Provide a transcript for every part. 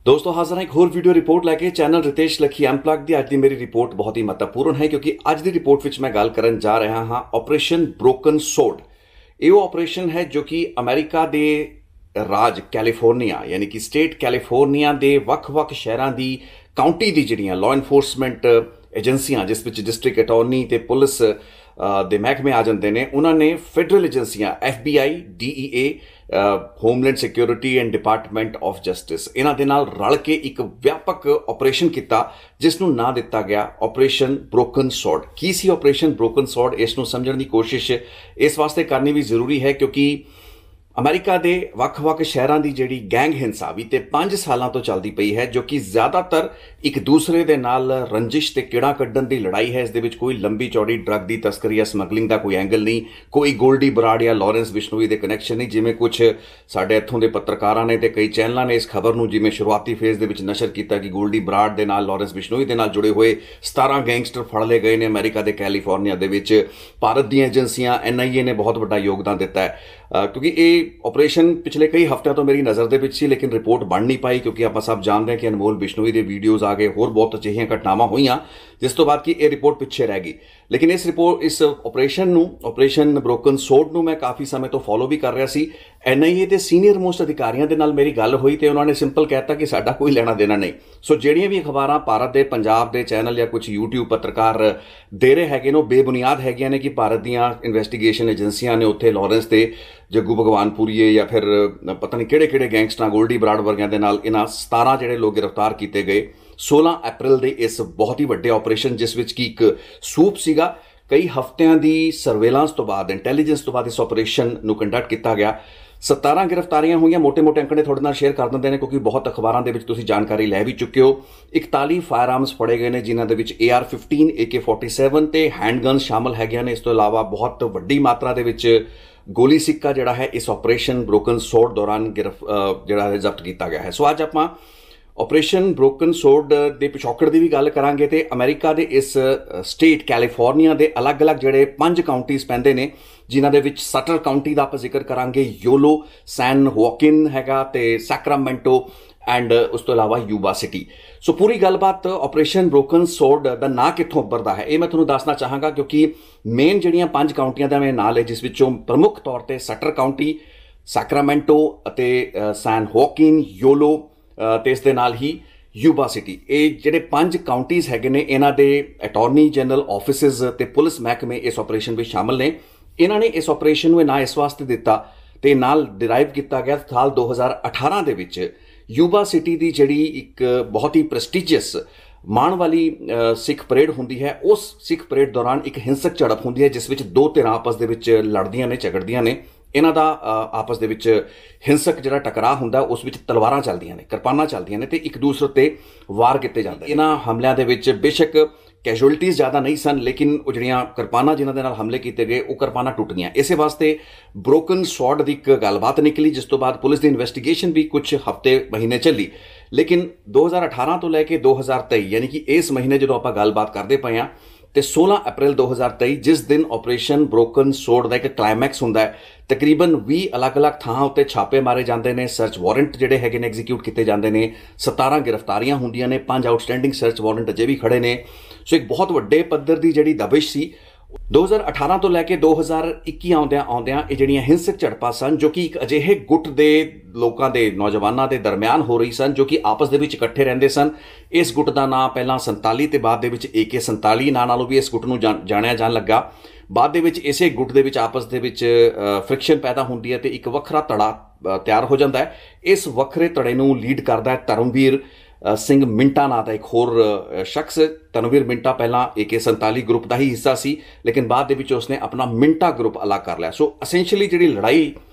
दोस्तों हाजिर हैं एक होर वीडियो रिपोर्ट लैके चैनल रितेश लखी अनप्लग दी। अज की मेरी रिपोर्ट बहुत ही महत्वपूर्ण है क्योंकि अज की रिपोर्ट विच मैं गल करन जा रहा हाँ ऑपरेशन ब्रोकन सोड। ये ऑपरेशन है जो कि अमेरिका के राज कैलीफोर्निया यानी कि स्टेट कैलीफोर्निया के वक्-वक् शहरों की काउंटी की जिहड़ियां लॉ इनफोर्समेंट एजेंसियां जिस विच डिस्ट्रिक्ट अटॉर्नी ते पुलिस दे महकमे आ जाते हैं, उन्होंने फेडरल एजेंसियां FBI, DEA, homeland security and department of justice इन्हां दे नाल रल के एक व्यापक ऑपरेशन किया जिसनों ना दिता गया ऑपरेशन ब्रोकन सॉर्ड। की सी ऑपरेशन ब्रोकन सॉर्ड, इसनों समझण की कोशिश इस वास्ते करनी भी जरूरी है क्योंकि अमेरिका के वक्-वक् शहरों की जिहड़ी गैंग हिंसा भी 5 सालों तो चलती पई है जो कि ज़्यादातर एक दूसरे के नाल रंजिश ते किड़ा कड्ढण की लड़ाई है। इस दे विच कोई लंबी चौड़ी ड्रग की तस्करी या समगलिंग का कोई एंगल नहीं, कोई गोल्डी बराड़ या लॉरेंस बिश्नोई के कनैक्शन नहीं जिमें कुछ साडे इत्थों के पत्रकारों ने ते कई चैनलों ने इस खबर को जिमें शुरुआती फेज के विच नशर किया कि गोल्डी बराड़ के नाल लॉरेंस बिश्नोई के नाल जुड़े हुए 17 गैंगस्टर फड़ ले गए ने अमेरिका के कैलीफोर्निया दे विच। भारत दी एजेंसियां NIA ने बहुत बड़ा योगदान दिता है क्योंकि ये ऑपरेशन पिछले कई हफ्तों तो मेरी नज़र के सी लेकिन रिपोर्ट बन नहीं पाई क्योंकि आप सब जानते हैं कि अनमोल बिश्नोई के वीडियोज़ आ गए, होर बहुत अजिहियां घटनावां होईयां जिस तो बाद कि ये रिपोर्ट पिछे रह गई। लेकिन इस ऑपरेशन ब्रोकन सोड मैं काफ़ी समय तो फॉलो भी कर रहा सी। NIA के सीनियर मोस्ट अधिकारियों के नाल मेरी गल हुई तो उन्होंने सिंपल कहता कि साडा कोई लेना देना नहीं। सो ਜਿਹੜੀਆਂ भी अखबारां भारत के पंजाब के चैनल या कुछ यूट्यूब पत्रकार दे रहे हैं वो बेबुनियाद है ने कि भारत दीयां इन्वेस्टिगेशन एजेंसियां ने उत्थे लॉरेंस ते जग्गू भगवानपुरीए या फिर पता नहीं किहड़े गैंगस्टर गोल्डी बराड़ वर्गियां दे नाल इन्हां 17 जिहड़े लोग गिरफ्तार किए गए 16 अप्रैल के इस बहुत ही वड्डे ऑपरेशन जिस विच की एक सूप सीगा। कई हफ्तियां की सर्वेलांस तो बाद इंटैलीजेंस तो बाद इस ऑपरेशन नूं कंडक्ट किया गया। 17 गिरफ्तारियां हुई, मोटे मोटे अंकड़े थोड़े नाल शेयर कर देंगे हैं क्योंकि बहुत अखबारों के तुसीं जानकारी लै भी चुके हो। 41 फायर आर्म्स फड़े गए हैं जिन्हां दे विच AR-15, AK-47 ते हैंडगन शामिल है ने। इस तो इलावा बहुत वड्डी मात्रा दे विच गोली सिक्का जिहड़ा है इस ऑपरेशन ब्रोकन सोड दौरान जिहड़ा है जब्त किया गया है। सो अज आपां ऑपरेशन ब्रोकन सोड के पिछौकड़ की भी गल करांगे तो अमेरिका के इस स्टेट कैलीफोर्निया के अलग अलग जोड़े 5 काउंटीज़ पैंदे ने जिन्हां दे विच सटर काउंटी का आप जिक्र करांगे, योलो, सैन होकिन हैगा ते सैक्रामेंटो एंड उस तो इलावा यूबा सिटी। सो पूरी गलबात ऑपरेशन ब्रोकन सोड का ना कित्थों उभरदा है ये मैं तुहानूं दसना चाहांगा क्योंकि मेन जिहड़ियां 5 काउंटियां दा मैं नाल है जिस विचों प्रमुख तौर पर सटर काउंटी, सैक्रामेंटो अते सैन होकिन, योलो ते इस दे नाल ही यूबा सिटी। ये जिहड़े 5 काउंटीज़ हैगे ने इन्हां दे अटॉर्नी जनरल ऑफिसिस ते पुलिस महकमे इस ऑपरेशन में शामिल ने। इन्हां ने इस ऑपरेशन में ना इस वास्ते दिता ते नाल डिराइव किया गया साल 2018 दे विच यूबा सिटी की जिहड़ी एक बहुत ही प्रेस्टीजियस माण वाली सिख परेड होंदी है। उस सिख परेड दौरान एक हिंसक झड़प होंदी है जिस विच 2 धिरां आपस दे विच लड़दियां ने, झगड़दियां ने। इन्हां दा आपस दे विच हिंसक जिहड़ा टकराव हुंदा उस विच तलवारां चलदियां ने, किरपानां चलदियां ने ते एक दूसरे ते वार किए जाते। इन्हां हमलिਆਂ दे विच बेशक कैजुअलिटीज़ ज़्यादा नहीं सन लेकिन वो जिहड़ियां किरपानां जिन्हां दे नाल हमले किए गए वो किरपानां टुट गईयां। इस वास्ते ब्रोकन सॉर्ड की एक गलबात निकली जिस तो बाद पुलिस की इन्वेस्टिगेशन भी कुछ हफ्ते महीने चली। लेकिन 2018 तो लैके 2023 यानी कि इस महीने जो आप गलबात करते पे हाँ तो 16 अप्रैल 2023 जिस दिन ऑपरेशन ब्रोकन सोड का एक क्लाइमैक्स होंदा है, तकरीबन 20 अलग अलग थां उत्ते छापे मारे जाते हैं, सर्च वारंट जिहड़े हैगे ने एग्जीक्यूट किए जाते हैं, 17 गिरफ्तारियां होंदियां ने, 5 आउटस्टैंडिंग सर्च वारंट अजे भी खड़े ने। सो एक बहुत वड्डे पद्धर की जिहड़ी दबिश सी 2018 तो लैके 2021 आउंदियां ये जिहड़ियां हिंसक झड़पां सन जो कि एक अजिहे गुट दे लोगों के नौजवानों के दरम्यान हो रही सन जो कि आपस दे विच इकट्ठे रहिंदे सन। इस गुट का नाम पहला 47 ते बाद दे विच AK-47 नां नालों भी इस गुट नूं जाणिया जाण लगा। बाद दे विच इसे गुट दे विच आपस दे विच फ्रिक्शन पैदा होंदी है तो एक वखरा धड़ा तैयार हो जाता है। इस वखरे धड़े नूं लीड करदा है धर्मवीर सिंह मिंटा नां दा एक होर शख्स। धर्मवीर मिंटा पहला AK-47 ग्रुप का ही हिस्सा सी लेकिन बाद दे विच उसने अपना मिंटा ग्रुप अलग कर लिया। सो असेंशली जिहड़ी लड़ाई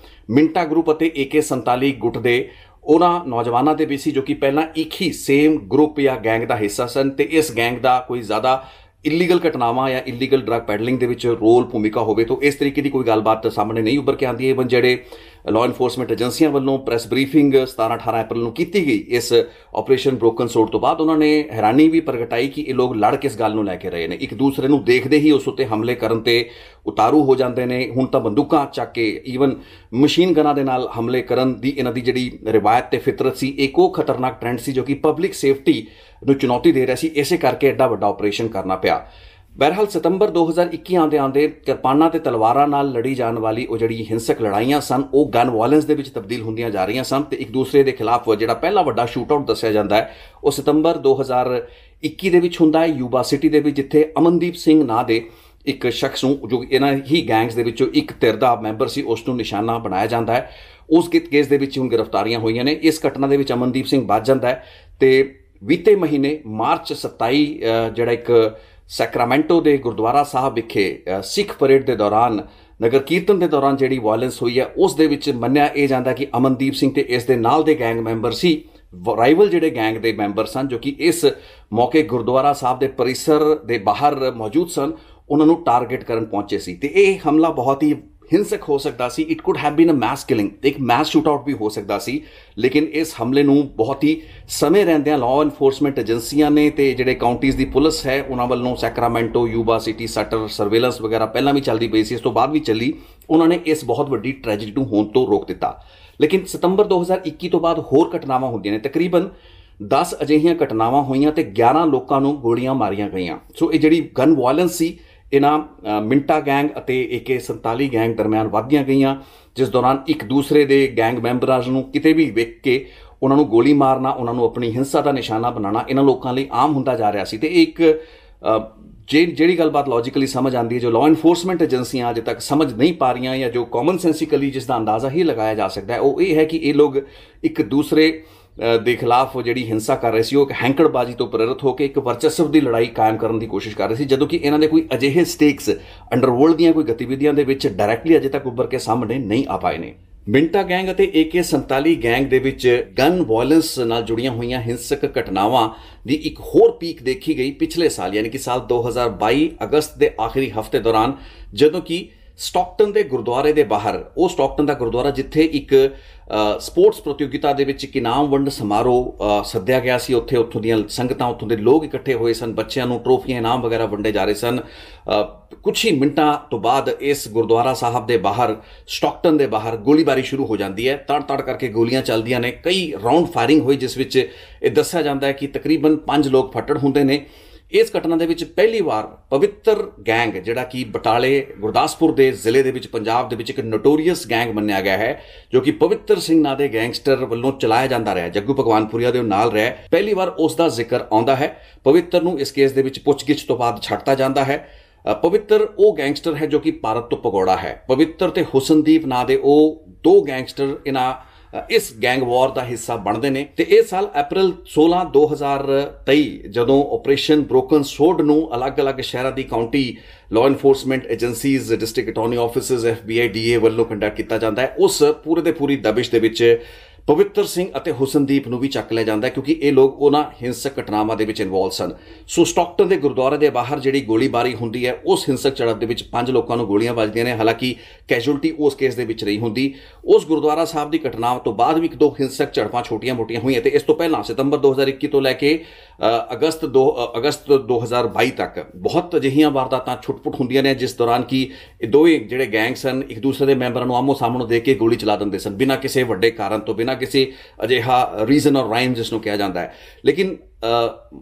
मिंटा ग्रुप अते AK-47 गुट दे उन्हां नौजवानों के भी सी जो कि पहला एक ही सेम ग्रुप या गैंग का हिस्सा सन ते इस गैंग का कोई ज़्यादा इलीगल घटनावां या इलीगल ड्रग पैडलिंग दे विच रोल भूमिका होवे तो इस तरीके की कोई गलबात सामने नहीं उभर के आती है। इवन जिहड़े ਲਾਅ ਇਨਫੋਰਸਮੈਂਟ ਏਜੰਸੀਆਂ ਵੱਲੋਂ ਪ੍ਰੈਸ ਬਰੀਫਿੰਗ 17-18 ਅਪ੍ਰੈਲ ਨੂੰ ਕੀਤੀ ਗਈ ਇਸ ਆਪਰੇਸ਼ਨ ਬ੍ਰੋਕਨ ਸੋਰਡ ਤੋਂ ਬਾਅਦ ਉਹਨਾਂ ਨੇ ਹੈਰਾਨੀ ਵੀ ਪ੍ਰਗਟਾਈ ਕਿ ਇਹ ਲੋਕ ਲੜ ਕਿਸ ਗੱਲ ਨੂੰ ਲੈ ਕੇ ਰਹੇ ਨੇ। ਇੱਕ ਦੂਸਰੇ ਨੂੰ ਦੇਖਦੇ ਹੀ ਉਸ ਉੱਤੇ ਹਮਲੇ ਕਰਨ ਤੇ ਉਤਾਰੂ ਹੋ ਜਾਂਦੇ ਨੇ। ਹੁਣ ਤਾਂ ਬੰਦੂਕਾਂ ਚੱਕ ਕੇ ਈਵਨ ਮਸ਼ੀਨ ਗਨਾਂ ਦੇ ਨਾਲ ਹਮਲੇ ਕਰਨ ਦੀ ਇਹਨਾਂ ਦੀ ਜਿਹੜੀ ਰਿਵਾਇਤ ਤੇ ਫਿਤਰਤ ਸੀ, ਇੱਕ ਉਹ ਖਤਰਨਾਕ ਟ੍ਰੈਂਡ ਸੀ ਜੋ ਕਿ ਪਬਲਿਕ ਸੇਫਟੀ ਨੂੰ ਚੁਣੌਤੀ ਦੇ ਰਿਹਾ ਸੀ। ਇਸੇ ਕਰਕੇ ਐਡਾ ਵੱਡਾ ਆਪਰੇਸ਼ਨ ਕਰਨਾ ਪਿਆ। ਬਹਰਹਾਲ ਸਤੰਬਰ 2021 ਆਉਂਦੇ ਕਿਰਪਾਨਾਂ ਤੇ ਤਲਵਾਰਾਂ ਨਾਲ ਲੜੀ ਜਾਣ ਵਾਲੀ ਉਹ ਜਿਹੜੀ ਹਿੰਸਕ ਲੜਾਈਆਂ ਸਨ, ਉਹ ਗਨ ਵਾਇਲੈਂਸ ਦੇ ਵਿੱਚ ਤਬਦੀਲ ਹੁੰਦੀਆਂ ਜਾ ਰਹੀਆਂ ਸਨ ਤੇ ਇੱਕ ਦੂਸਰੇ ਦੇ ਖਿਲਾਫ ਜਿਹੜਾ ਪਹਿਲਾ ਵੱਡਾ ਸ਼ੂਟ ਆਊਟ ਦੱਸਿਆ ਜਾਂਦਾ ਹੈ ਉਹ ਸਤੰਬਰ 2021 ਦੇ ਵਿੱਚ ਹੁੰਦਾ ਹੈ ਯੂਬਾ ਸਿਟੀ ਦੇ ਵਿੱਚ, ਜਿੱਥੇ ਅਮਨਦੀਪ ਸਿੰਘ ਨਾਂ ਦੇ ਇੱਕ ਸ਼ਖਸ ਨੂੰ ਜੋ ਇਹਨਾਂ ਹੀ ਗੈਂਗਸ ਦੇ ਵਿੱਚੋਂ ਇੱਕ ਧਿਰ ਦਾ ਮੈਂਬਰ ਸੀ ਉਸ ਨੂੰ ਨਿਸ਼ਾਨਾ ਬਣਾਇਆ ਜਾਂਦਾ ਹੈ। ਉਸ ਕੇਸ ਦੇ ਵਿੱਚ ਹੁਣ ਗ੍ਰਿਫਤਾਰੀਆਂ ਹੋਈਆਂ ਨੇ। ਇਸ ਘਟਨਾ ਦੇ ਵਿੱਚ ਅਮਨਦੀਪ ਸਿੰਘ ਬਚ ਜਾਂਦਾ ਹੈ ਤੇ ਬੀਤੇ ਮਹੀਨੇ ਮਾਰਚ 27 ਜਿਹੜਾ ਇੱਕ ਸੈਕਰਾਮੈਂਟੋ ਦੇ ਗੁਰਦੁਆਰਾ ਸਾਹਿਬ ਵਿਖੇ ਸਿੱਖ ਪਰੇਡ ਦੇ ਦੌਰਾਨ ਨਗਰ ਕੀਰਤਨ ਦੇ ਦੌਰਾਨ ਜਿਹੜੀ ਵਾਇਲੈਂਸ ਹੋਈ ਹੈ ਉਸ ਦੇ ਵਿੱਚ ਮੰਨਿਆ ਇਹ ਜਾਂਦਾ ਕਿ ਅਮਨਦੀਪ ਸਿੰਘ ਤੇ ਇਸ ਦੇ ਨਾਲ ਦੇ ਗੈਂਗ ਮੈਂਬਰ ਸੀ, ਰਾਈਵਲ ਜਿਹੜੇ ਗੈਂਗ ਦੇ ਮੈਂਬਰ ਸਨ ਜੋ ਕਿ ਇਸ ਮੌਕੇ ਗੁਰਦੁਆਰਾ ਸਾਹਿਬ ਦੇ ਪਰਿਸਰ ਦੇ ਬਾਹਰ ਮੌਜੂਦ ਸਨ, ਉਹਨਾਂ ਨੂੰ ਟਾਰਗੇਟ ਕਰਨ ਪਹੁੰਚੇ ਸੀ ਤੇ ਇਹ ਹਮਲਾ ਬਹੁਤ ਹੀ ਹਿੰਸਕ ਹੋ ਸਕਦਾ ਸੀ। It could have been a mass killing, ਇੱਕ ਮੈਸ ਸ਼ੂਟ ਆਊਟ ਵੀ ਹੋ ਸਕਦਾ ਸੀ। ਲੇਕਿਨ ਇਸ ਹਮਲੇ ਨੂੰ ਬਹੁਤ ਹੀ ਸਮੇਂ ਰਹਿੰਦਿਆਂ ਲਾਅ ਇਨਫੋਰਸਮੈਂਟ ਏਜੰਸੀਆਂ ਨੇ ਤੇ ਜਿਹੜੇ ਕਾਉਂਟੀਜ਼ ਦੀ ਪੁਲਿਸ ਹੈ ਉਹਨਾਂ ਵੱਲੋਂ ਸੈਕਰਾਮੈਂਟੋ, ਯੂਬਾ ਸਿਟੀ, ਸਟਰ ਸਰਵੇਲੈਂਸ ਵਗੈਰਾ ਪਹਿਲਾਂ ਵੀ ਚੱਲਦੀ ਪਈ ਸੀ, ਇਸ ਤੋਂ ਬਾਅਦ ਵੀ ਚੱਲੀ, ਉਹਨਾਂ ਨੇ ਇਸ ਬਹੁਤ ਵੱਡੀ ਟ੍ਰੈਜੇਡੀ ਨੂੰ ਹੋਣ ਤੋਂ ਰੋਕ ਦਿੱਤਾ। ਲੇਕਿਨ ਸਤੰਬਰ 2021 ਤੋਂ ਬਾਅਦ ਹੋਰ ਘਟਨਾਵਾਂ ਹੁੰਦੀਆਂ ਨੇ। ਤਕਰੀਬਨ 10 ਅਜਿਹੀਆਂ ਘਟਨਾਵਾਂ ਹੋਈਆਂ ਤੇ 11 ਲੋਕਾਂ ਨੂੰ ਗੋਲੀਆਂ ਮਾਰੀਆਂ ਗਈਆਂ। ਸੋ ਇਹ ਜਿਹੜੀ ਗਨ ਵਾਇਲੈਂਸ ਸੀ ਇਹਨਾਂ ਮਿੰਟਾ ਗੈਂਗ ਅਤੇ AK-47 ਗੈਂਗ ਦਰਮਿਆਨ ਵੱਧਦੀਆਂ ਗਈਆਂ, ਜਿਸ ਦੌਰਾਨ ਇੱਕ ਦੂਸਰੇ ਦੇ ਗੈਂਗ ਮੈਂਬਰਾਂ ਨੂੰ ਕਿਤੇ ਵੀ ਵੇਖ ਕੇ ਉਹਨਾਂ ਨੂੰ ਗੋਲੀ ਮਾਰਨਾ, ਉਹਨਾਂ ਨੂੰ ਆਪਣੀ ਹਿੰਸਾ ਦਾ ਨਿਸ਼ਾਨਾ ਬਣਾਉਣਾ ਇਹਨਾਂ ਲੋਕਾਂ ਲਈ ਆਮ ਹੁੰਦਾ ਜਾ ਰਿਹਾ ਸੀ। ਤੇ ਇੱਕ ਜਿਹੜੀ ਗੱਲਬਾਤ ਲੌਜੀਕਲੀ ਸਮਝ ਆਉਂਦੀ ਹੈ, ਜੋ ਲਾਅ ਇਨਫੋਰਸਮੈਂਟ ਏਜੰਸੀਆਂ ਅਜੇ ਤੱਕ ਸਮਝ ਨਹੀਂ ਪਾ ਰਹੀਆਂ ਜਾਂ ਜੋ ਕਾਮਨ ਸੈਂਸਿਕਲੀ ਜਿਸ ਦਾ ਅੰਦਾਜ਼ਾ ਹੀ ਲਗਾਇਆ ਜਾ ਸਕਦਾ ਹੈ, ਉਹ ਇਹ ਹੈ ਕਿ ਇਹ ਲੋਕ ਇੱਕ ਦੂਸਰੇ ਦੇ ਖਿਲਾਫ ਜਿਹੜੀ ਹਿੰਸਾ ਕਰ ਰਹੇ ਸੀ ਉਹ ਇੱਕ ਹੈਂਕੜਬਾਜ਼ੀ ਤੋਂ ਪ੍ਰੇਰਿਤ ਹੋ ਕੇ ਇੱਕ ਵਰਚਸਵ ਦੀ ਲੜਾਈ ਕਾਇਮ ਕਰਨ ਦੀ ਕੋਸ਼ਿਸ਼ ਕਰ ਰਹੇ ਸੀ, ਜਦੋਂ ਕਿ ਇਹਨਾਂ ਦੇ ਕੋਈ ਅਜਿਹੇ ਸਟੇਕਸ ਅੰਡਰਵਰਲਡ ਦੀਆਂ ਕੋਈ ਗਤੀਵਿਧੀਆਂ ਦੇ ਵਿੱਚ ਡਾਇਰੈਕਟਲੀ ਅਜੇ ਤੱਕ ਉੱਭਰ ਕੇ ਸਾਹਮਣੇ ਨਹੀਂ ਆ ਪਾਏ ਨੇ। ਮਿੰਟਾ ਗੈਂਗ ਅਤੇ AK-47 ਗੈਂਗ ਦੇ ਵਿੱਚ ਗਨ ਵਾਇਲੈਂਸ ਨਾਲ ਜੁੜੀਆਂ ਹੋਈਆਂ ਹਿੰਸਕ ਘਟਨਾਵਾਂ ਦੀ ਇੱਕ ਹੋਰ ਪੀਕ ਦੇਖੀ ਗਈ ਪਿਛਲੇ ਸਾਲ, ਯਾਨੀ ਕਿ ਸਾਲ 2022 ਅਗਸਤ ਦੇ ਆਖਰੀ ਹਫ਼ਤੇ ਦੌਰਾਨ, ਜਦੋਂ ਕਿ ਸਟਾਕਟਨ ਦੇ ਗੁਰਦੁਆਰੇ ਦੇ ਬਾਹਰ, ਉਹ ਸਟਾਕਟਨ ਦਾ ਗੁਰਦੁਆਰਾ ਜਿੱਥੇ ਇੱਕ ਸਪੋਰਟਸ ਪ੍ਰਤੀਯੋਗਿਤਾ ਦੇ ਵਿੱਚ ਇੱਕ ਇਨਾਮ ਵੰਡ ਸਮਾਰੋਹ ਸੱਦਿਆ ਗਿਆ ਸੀ, ਉੱਥੋਂ ਦੀਆਂ ਸੰਗਤਾਂ, ਉੱਥੋਂ ਦੇ ਲੋਕ ਇਕੱਠੇ ਹੋਏ ਸਨ, ਬੱਚਿਆਂ ਨੂੰ ਟਰੋਫੀਆਂ, ਇਨਾਮ ਵਗੈਰਾ ਵੰਡੇ ਜਾ ਰਹੇ ਸਨ। ਕੁਛ ਹੀ ਮਿੰਟਾਂ ਤੋਂ ਬਾਅਦ ਇਸ ਗੁਰਦੁਆਰਾ ਸਾਹਿਬ ਦੇ ਬਾਹਰ, ਸਟਾਕਟਨ ਦੇ ਬਾਹਰ ਗੋਲੀਬਾਰੀ ਸ਼ੁਰੂ ਹੋ ਜਾਂਦੀ ਹੈ। ਤੜ ਕਰਕੇ ਗੋਲੀਆਂ ਚੱਲਦੀਆਂ ਨੇ, ਕਈ ਰਾਉਂਡ ਫਾਇਰਿੰਗ ਹੋਈ, ਜਿਸ ਵਿੱਚ ਇਹ ਦੱਸਿਆ ਜਾਂਦਾ ਹੈ ਕਿ ਤਕਰੀਬਨ 5 ਲੋਕ ਫੱਟੜ ਹੁੰਦੇ ਨੇ। ਇਸ ਘਟਨਾ ਦੇ ਵਿੱਚ ਪਹਿਲੀ ਵਾਰ ਪਵਿੱਤਰ ਗੈਂਗ, ਜਿਹੜਾ ਕਿ ਬਟਾਲੇ ਗੁਰਦਾਸਪੁਰ ਦੇ ਜ਼ਿਲ੍ਹੇ ਦੇ ਵਿੱਚ ਪੰਜਾਬ ਦੇ ਵਿੱਚ ਇੱਕ ਨੋਟੋਰੀਅਸ ਗੈਂਗ ਮੰਨਿਆ ਗਿਆ ਹੈ, ਜੋ ਕਿ ਪਵਿੱਤਰ ਸਿੰਘ ਨਾਂ ਦੇ ਗੈਂਗਸਟਰ ਵੱਲੋਂ ਚਲਾਇਆ ਜਾਂਦਾ ਰਿਹਾ, ਜੱਗੂ ਭਗਵਾਨਪੁਰੀਆ ਦੇ ਨਾਲ ਰਿਹਾ, ਪਹਿਲੀ ਵਾਰ ਉਸ ਦਾ ਜ਼ਿਕਰ ਆਉਂਦਾ ਹੈ। ਪਵਿੱਤਰ ਨੂੰ ਇਸ ਕੇਸ ਦੇ ਵਿੱਚ ਪੁੱਛਗਿੱਛ ਤੋਂ ਬਾਅਦ ਛੱਡਤਾ ਜਾਂਦਾ ਹੈ। ਪਵਿੱਤਰ ਉਹ ਗੈਂਗਸਟਰ ਹੈ ਜੋ ਕਿ ਭਾਰਤ ਤੋਂ ਭਗੌੜਾ ਹੈ। ਪਵਿੱਤਰ ਤੇ ਹੁਸਨਦੀਪ ਨਾਂ ਦੇ ਉਹ 2 ਗੈਂਗਸਟਰ ਇਸ ਗੈਂਗ ਵਾਰ ਦਾ ਹਿੱਸਾ ਬਣਦੇ ਨੇ। ਤੇ ਇਹ ਸਾਲ ਅਪ੍ਰੈਲ 16, 2023 ਜਦੋਂ ਆਪਰੇਸ਼ਨ ਬ੍ਰੋਕਨ ਸੋਰਡ ਨੂੰ ਅਲੱਗ-ਅਲੱਗ ਸ਼ਹਿਰਾਂ ਦੀ County law enforcement agencies, district attorney offices, FBI, DA ਵੱਲੋਂ ਕੰਡਕਟ ਕੀਤਾ ਜਾਂਦਾ ਹੈ, ਉਸ ਪੂਰੇ ਦੇ ਪੂਰੀ ਦਬਿਸ਼ ਦੇ ਵਿੱਚ ਪਵਿੱਤਰ ਸਿੰਘ ਅਤੇ ਹੁਸਨਦੀਪ ਨੂੰ ਵੀ ਚੱਕ ਲਿਆ ਜਾਂਦਾ, ਕਿਉਂਕਿ ਇਹ ਲੋਕ ਉਹਨਾਂ ਹਿੰਸਕ ਘਟਨਾਵਾਂ ਦੇ ਵਿੱਚ ਇਨਵੋਲਵ ਸਨ। ਸੋ ਸਟਾਕਟਨ ਦੇ ਗੁਰਦੁਆਰੇ ਦੇ ਬਾਹਰ ਜਿਹੜੀ ਗੋਲੀਬਾਰੀ ਹੁੰਦੀ ਹੈ, ਉਸ ਹਿੰਸਕ ਝੜਪ ਦੇ ਵਿੱਚ 5 ਲੋਕਾਂ ਨੂੰ ਗੋਲੀਆਂ ਵੱਜਦੀਆਂ ਨੇ। ਹਾਲਾਂਕਿ ਕੈਜੂਅਲਟੀ ਉਸ ਕੇਸ ਦੇ ਵਿੱਚ ਨਹੀਂ ਹੁੰਦੀ। ਉਸ ਗੁਰਦੁਆਰਾ ਸਾਹਿਬ ਦੀ ਘਟਨਾਵਾਂ ਤੋਂ ਬਾਅਦ ਵੀ 1-2 ਹਿੰਸਕ ਝੜਪਾਂ ਛੋਟੀਆਂ-ਮੋਟੀਆਂ ਹੋਈਆਂ ਤੇ ਇਸ ਤੋਂ ਪਹਿਲਾਂ ਸਤੰਬਰ 2021 ਤੋਂ ਲੈ ਕੇ ਅਗਸਤ 2022 ਤੱਕ ਬਹੁਤ ਅਜਿਹੀਆਂ ਵਾਰਦਾਤਾਂ ਛੁੱਟ-ਪੁੱਟ ਹੁੰਦੀਆਂ ਨੇ, ਜਿਸ ਦੌਰਾਨ ਕਿ ਇਹ ਦੋਵੇਂ ਜਿਹੜੇ ਗੈਂਗ ਸਨ ਇੱਕ ਦੂਸਰੇ ਦੇ ਮੈਂਬਰਾਂ ਨੂੰ ਆਮੋ-ਸਾਹਮਣੇ ਦੇਖ ਕੇ ਗੋਲੀ ਚਲਾ ਦਿੰਦੇ ਸਨ, ਬਿਨਾਂ ਕਿਸੇ ਵੱਡੇ ਕਾਰਨ ਤੋਂ, ਬਿਨਾਂ ਕਿਸੇ ਅਜਿਹਾ ਰੀਜ਼ਨ ਔਰ ਰਾਈਮ ਜਿਸ ਨੂੰ ਕਿਹਾ ਜਾਂਦਾ ਹੈ। ਲੇਕਿਨ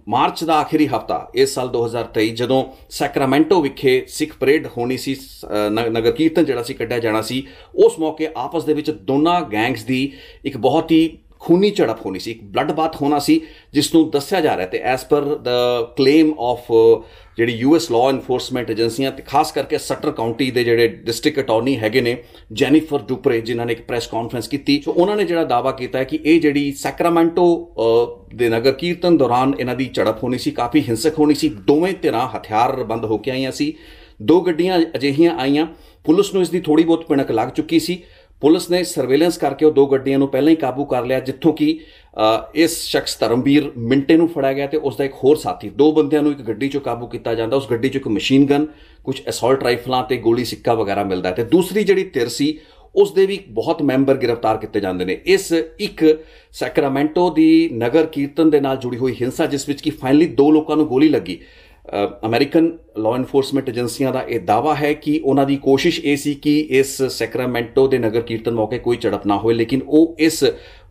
ਮਾਰਚ ਦਾ ਆਖਰੀ ਹਫ਼ਤਾ ਇਸ ਸਾਲ 2023 ਜਦੋਂ ਸੈਕਰਾਮੈਂਟੋ ਵਿਖੇ ਸਿੱਖ ਪਰੇਡ ਹੋਣੀ ਸੀ, ਨਗਰ ਕੀਰਤਨ ਜਿਹੜਾ ਸੀ ਕੱਢਿਆ ਜਾਣਾ ਸੀ, ਉਸ ਮੌਕੇ ਆਪਸ ਦੇ ਵਿੱਚ ਦੋਨਾਂ ਗੈਂਗਸ ਦੀ ਇੱਕ ਬਹੁਤ ਹੀ ਖੂਨੀ ਝੜਪ ਹੋਣੀ ਸੀ, ਇੱਕ ਬਲੱਡ ਬਾਥ ਹੋਣਾ ਸੀ, ਜਿਸ ਨੂੰ ਦੱਸਿਆ ਜਾ ਰਿਹਾ ਤੇ as per the claim of ਜਿਹੜੀ US ਲਾਅ ਇਨਫੋਰਸਮੈਂਟ ਏਜੰਸੀਆਂ ਤੇ ਖਾਸ ਕਰਕੇ ਸਟਰ ਕਾਉਂਟੀ ਦੇ ਜਿਹੜੇ ਡਿਸਟ੍ਰਿਕਟ ਅਟਾਰਨੀ ਹੈਗੇ ਨੇ ਜੈਨੀਫਰ ਡੁਪਰੇ, ਜਿਨ੍ਹਾਂ ਨੇ ਇੱਕ ਪ੍ਰੈਸ ਕਾਨਫਰੰਸ ਕੀਤੀ, ਸੋ ਉਹਨਾਂ ਨੇ ਜਿਹੜਾ ਦਾਅਵਾ ਕੀਤਾ ਹੈ ਕਿ ਇਹ ਜਿਹੜੀ ਸੈਕਰਾਮੈਂਟੋ ਦੇ ਨਗਰ ਕੀਰਤਨ ਦੌਰਾਨ ਇਹਨਾਂ ਦੀ ਝੜਪ ਹੋਣੀ ਸੀ, ਕਾਫੀ ਹਿੰਸਕ ਹੋਣੀ ਸੀ। ਦੋਵੇਂ ਧਿਰਾਂ ਹਥਿਆਰਬੰਦ ਹੋ ਕੇ ਆਈਆਂ ਸੀ। 2 ਗੱਡੀਆਂ ਅਜਿਹੀਆਂ ਆਈਆਂ, ਪੁਲਿਸ ਨੂੰ ਇਸ ਦੀ ਥੋੜੀ ਬਹੁਤ ਭਿਣਕ ਲੱਗ ਚੁੱਕੀ ਸੀ। ਪੁਲਿਸ ਨੇ ਸਰਵੇਲੈਂਸ ਕਰਕੇ ਉਹ 2 ਗੱਡੀਆਂ ਨੂੰ ਪਹਿਲਾਂ ਹੀ ਕਾਬੂ ਕਰ ਲਿਆ, ਜਿੱਥੋਂ ਕਿ ਇਸ ਸ਼ਖਸ ਧਰਮਵੀਰ ਮਿੰਟੇ ਨੂੰ ਫੜਿਆ ਗਿਆ ਤੇ ਉਸ ਦਾ ਇੱਕ ਹੋਰ ਸਾਥੀ, 2 ਬੰਦਿਆਂ ਨੂੰ ਇੱਕ ਗੱਡੀ 'ਚੋਂ ਕਾਬੂ ਕੀਤਾ ਜਾਂਦਾ। ਉਸ ਗੱਡੀ 'ਚੋਂ ਇੱਕ ਮਸ਼ੀਨ ਗਨ, ਕੁਝ ਅਸੌਲਟ ਰਾਈਫਲਾਂ ਤੇ ਗੋਲੀ ਸਿੱਕਾ ਵਗੈਰਾ ਮਿਲਦਾ ਤੇ ਦੂਸਰੀ ਜਿਹੜੀ ਧਿਰ ਸੀ ਉਸ ਦੇ ਵੀ ਬਹੁਤ ਮੈਂਬਰ ਗ੍ਰਿਫਤਾਰ ਕੀਤੇ ਜਾਂਦੇ ਨੇ। ਇਸ ਇੱਕ ਸੈਕਰਾਮੈਂਟੋ ਦੀ ਨਗਰ ਕੀਰਤਨ ਦੇ ਨਾਲ ਜੁੜੀ ਹੋਈ ਹਿੰਸਾ ਜਿਸ ਵਿੱਚ ਕਿ ਫਾਈਨਲੀ 2 ਲੋਕਾਂ ਨੂੰ ਗੋਲੀ ਲੱਗੀ। ਅਮਰੀਕਨ ਲਾਅ ਇਨਫੋਰਸਮੈਂਟ ਏਜੰਸੀਆਂ ਦਾ ਇਹ ਦਾਅਵਾ ਹੈ ਕਿ ਉਹਨਾਂ ਦੀ ਕੋਸ਼ਿਸ਼ ਇਹ ਸੀ ਕਿ ਇਸ ਸੈਕਰਾਮੈਂਟੋ ਦੇ ਨਗਰ ਕੀਰਤਨ ਮੌਕੇ ਕੋਈ ਝੜਪ ਨਾ ਹੋਏ, ਲੇਕਿਨ ਉਹ ਇਸ